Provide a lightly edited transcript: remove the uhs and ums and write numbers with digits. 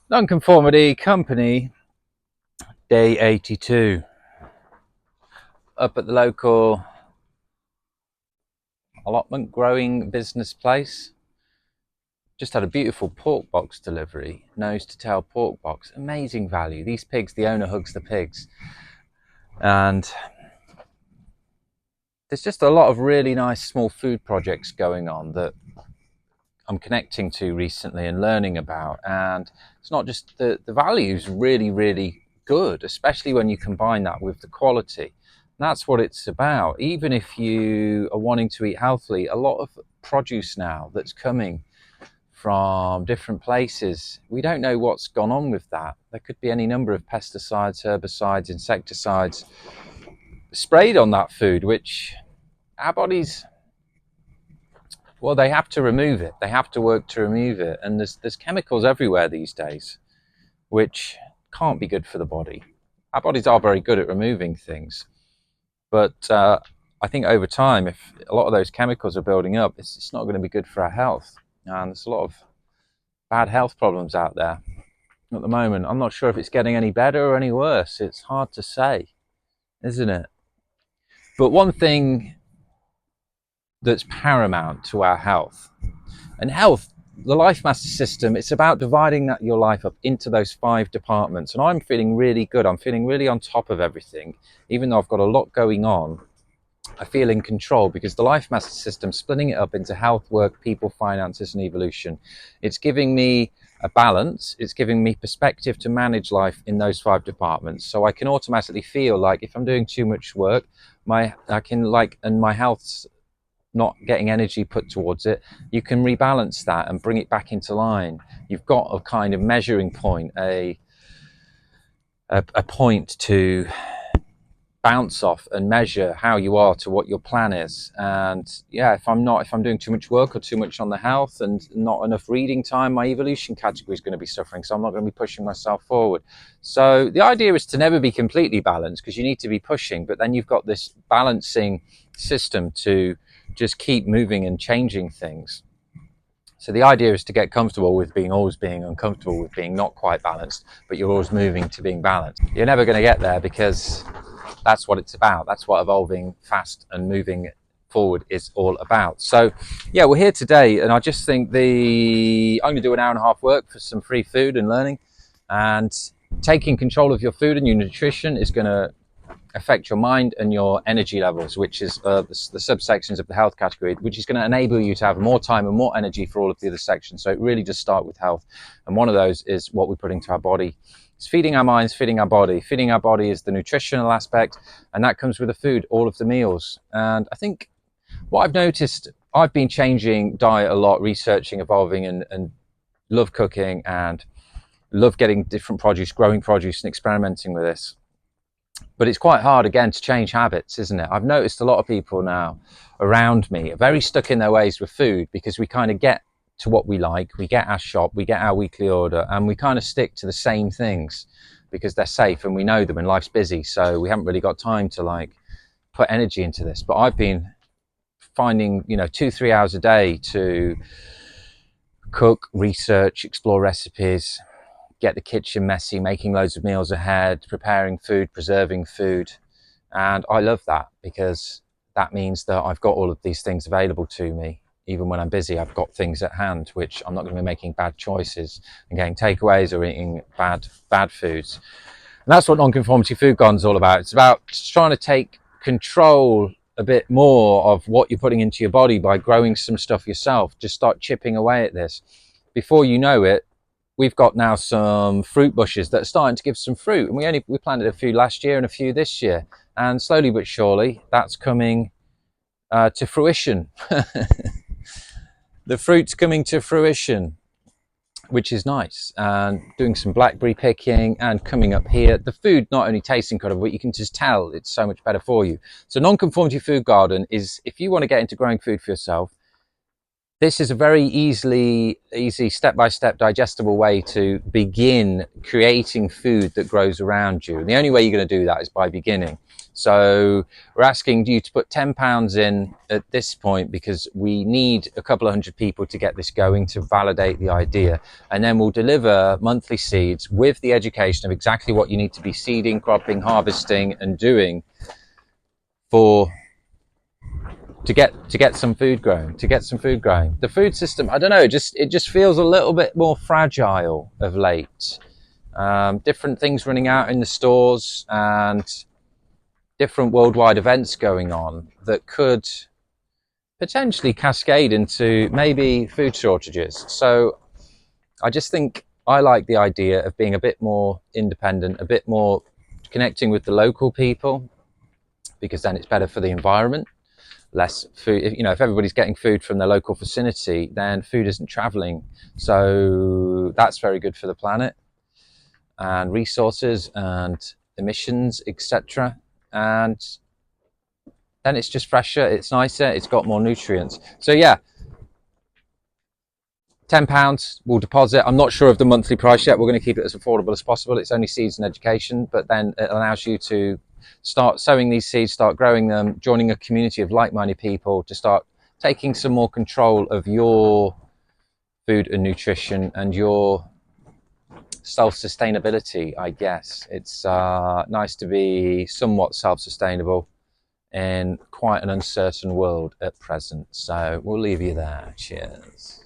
Nonconformity Company, day 82. Up at the local allotment growing business place. Just had a beautiful pork box delivery, nose to tail pork box. Amazing value. These pigs, the owner hugs the pigs. And there's just a lot of really nice small food projects going on that I'm connecting to recently and learning about. And it's not just the value is really, really good, especially when you combine that with the quality. That's what it's about. Even if you are wanting to eat healthily, a lot of produce now that's coming from different places, we don't know what's gone on with that. There could be any number of pesticides, herbicides, insecticides sprayed on that food, which our bodies, well, they have to remove it. They have to work to remove it. And there's chemicals everywhere these days, which can't be good for the body. Our bodies are very good at removing things. But I think over time, if a lot of those chemicals are building up, it's not going to be good for our health. And there's a lot of bad health problems out there at the moment. I'm not sure if it's getting any better or any worse. It's hard to say, isn't it? But one thing that's paramount to our health, and health, the life master system, it's about dividing your life up into those 5 departments. And I'm feeling really good. I'm feeling really on top of everything. Even though I've got a lot going on, I feel in control because the life master system, splitting it up into health, work, people, finances, and evolution, it's giving me a balance. It's giving me perspective to manage life in those 5 departments. So I can automatically feel like if I'm doing too much work, and my health's not getting energy put towards it, you can rebalance that and bring it back into line. You've got a kind of measuring point, a point to bounce off and measure how you are to what your plan is. And yeah, if I'm doing too much work or too much on the health and not enough reading time, my evolution category is going to be suffering, so I'm not going to be pushing myself forward. So the idea is to never be completely balanced, because you need to be pushing, but then you've got this balancing system to just keep moving and changing things. So the idea is to get comfortable with always being uncomfortable with being not quite balanced, but you're always moving to being balanced. You're never going to get there, because that's what it's about. That's what evolving fast and moving forward is all about. So yeah, we're here today, and I just think I'm going to do an hour and a half work for some free food and learning. And taking control of your food and your nutrition is going to affect your mind and your energy levels, which is the subsections of the health category, which is going to enable you to have more time and more energy for all of the other sections. So it really does start with health, and one of those is what we put into our body. It's feeding our minds, feeding our body. Feeding our body is the nutritional aspect, and that comes with the food, all of the meals. And I think what I've noticed, I've been changing diet a lot, researching, evolving, and love cooking and love getting different produce, growing produce and experimenting with this. But it's quite hard, again, to change habits, isn't it? I've noticed a lot of people now around me are very stuck in their ways with food, because we kind of get to what we like, we get our shop, we get our weekly order, and we kind of stick to the same things because they're safe and we know them and life's busy. So we haven't really got time to put energy into this. But I've been finding, 2-3 hours a day to cook, research, explore recipes, get the kitchen messy, making loads of meals ahead, preparing food, preserving food. And I love that, because that means that I've got all of these things available to me. Even when I'm busy, I've got things at hand, which I'm not going to be making bad choices and getting takeaways or eating bad foods. And that's what nonconformity food garden is all about. It's about just trying to take control a bit more of what you're putting into your body by growing some stuff yourself. Just start chipping away at this. Before you know it, we've got now some fruit bushes that are starting to give some fruit, and we planted a few last year and a few this year, and slowly but surely that's coming to fruition. The fruit's coming to fruition, which is nice. And doing some blackberry picking and coming up here, the food not only tastes incredible, but you can just tell it's so much better for you. So nonconformity food garden is, if you want to get into growing food for yourself, this is a very easy step-by-step digestible way to begin creating food that grows around you. And the only way you're going to do that is by beginning. So we're asking you to put £10 in at this point, because we need a couple of hundred people to get this going, to validate the idea. And then we'll deliver monthly seeds with the education of exactly what you need to be seeding, cropping, harvesting and doing to get some food growing, The food system, I don't know, it just feels a little bit more fragile of late. Different things running out in the stores and different worldwide events going on that could potentially cascade into maybe food shortages. So I just think I like the idea of being a bit more independent, a bit more connecting with the local people, because then it's better for the environment. Less food, if everybody's getting food from their local vicinity, then food isn't traveling. So that's very good for the planet and resources and emissions, etc. And then it's just fresher, it's nicer, it's got more nutrients. So yeah, £10 we'll deposit. I'm not sure of the monthly price yet. We're going to keep it as affordable as possible. It's only seeds and education, but then it allows you to start sowing these seeds, start growing them, joining a community of like-minded people to start taking some more control of your food and nutrition and your self-sustainability, I guess. It's nice to be somewhat self-sustainable in quite an uncertain world at present. So we'll leave you there. Cheers.